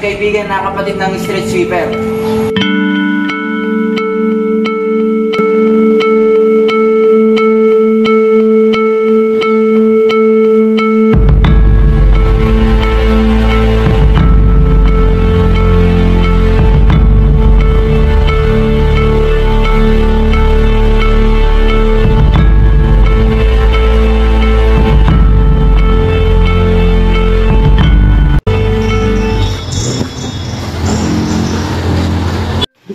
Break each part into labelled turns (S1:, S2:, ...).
S1: kaibigan na kapatid ng street sweeper.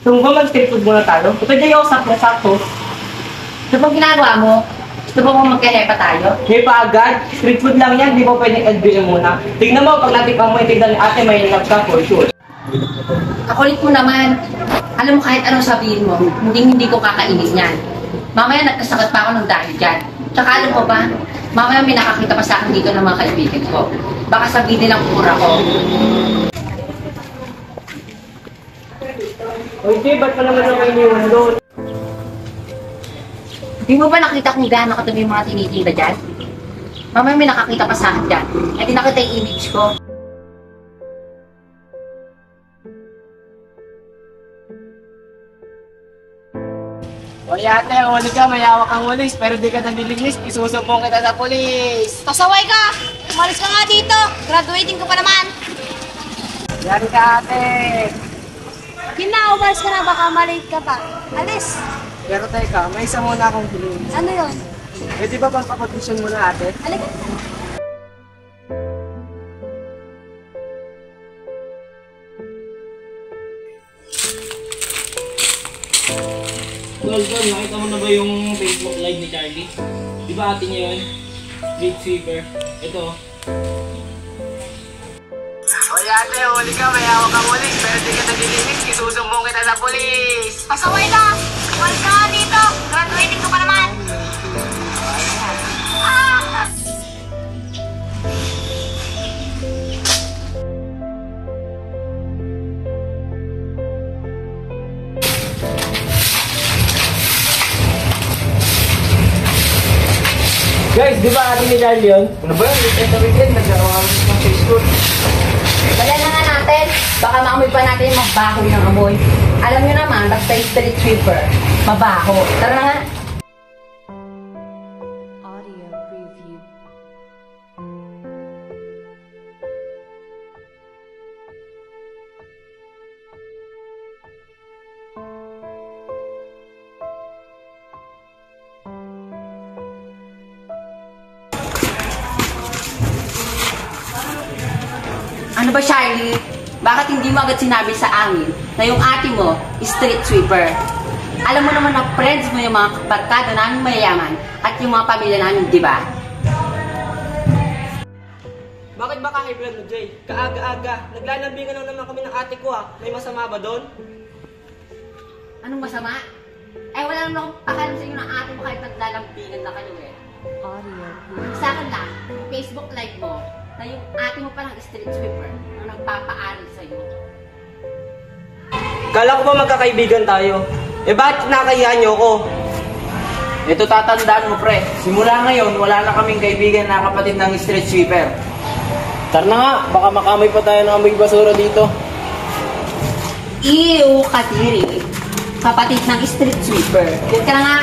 S2: Gusto mo ba mag-street food muna tayo? Pwede yung sakto.
S3: Ano bang ginagawa mo? Gusto mo kung magkahepa tayo?
S2: Hepa agad? Street food lang yan, di ba pwedeng adbilin muna? Tingnan mo, pag natikman mo yung tignan ni ate, may ingat ka for sure.
S3: Kakulit mo naman. Alam mo kahit anong sabihin mo, hindi ko kakainin yan. Mamaya nagkasakit pa ako ng dahil dyan. Tsaka alam ko ba, mamaya may nakakita pa sa akin dito ng mga kaibigan ko. Baka sabihin nilang pura ko.
S2: Oy, Jay, ba't ka naman naman iniwan doon?
S3: Di mo ba nakita kung gaano katabi yung mga tinitinda dyan? Mamaya may nakakita pa sa akin dyan. Eh di nakita yung image ko.
S2: Oy ate, huli ka, may hawak kang walis, pero di ka nalilinis, isusumbong kita sa polis.
S4: Pasaway ka! Umalis ka nga dito! Graduating ko pa naman!
S2: Yan ka ate.
S4: Yun na, umalis ka na, baka malate ka pa. Alis!
S2: Pero teka, may isa muna akong hiling.
S4: Ano yun?
S2: Pwede ba bang pakotisyon muna ate?
S4: Halika.
S5: Tol, nakita mo na ba yung Facebook live ni Charlie? Di ba ate niya yun? Street sweeper. Ito.
S2: Oy ate, huli ka, may hawak kang walis, pero di ka nalilinis, isusumbong kita sa polis.
S4: Pasaway ka! Umalis ka nga dito! Graduating ko pa naman! Ah!
S2: Guys, di ba ate ni Charlie yun? Ano ba yun? Weekend, nagkaroon kami ng Facebook.
S3: Dala na nga natin. Baka maamoy pa natin yung mabaho ng amoy. Alam nyo naman, basta yung street sweeper, mabaho. Tara na nga.
S6: Audio preview.
S3: Ano ba, Charlie? Bakit hindi mo agad sinabi sa amin na yung ate mo is street sweeper? Alam mo naman na friends mo yung mga barkada namin mayayaman at yung mga pamilya namin, di ba?
S2: Bakit ba kahit blood mo, Jay? Kaaga-aga. Naglalambingan lang naman kami ng ate ko ah. May masama ba doon?
S3: Anong masama? Eh, wala naman akong pakalam sa inyo ng ate mo kahit naglalambingan na kayo eh.
S6: Audio preview.
S3: Sa akin lang, yung Facebook live mo, na yung ate mo palang street sweeper ang nagpapaaral sa'yo.
S2: Kala ko ba magkakaibigan tayo? Eh bakit nakahiya niyo ko?
S1: Ito tatandaan mo pre, simula ngayon wala na kaming kaibigan na kapatid ng street sweeper.
S5: Tara na nga, baka makamoy pa tayo ng amoy basura dito.
S3: Ew, Katiri. Kapatid ng street sweeper. Yan ka na nga.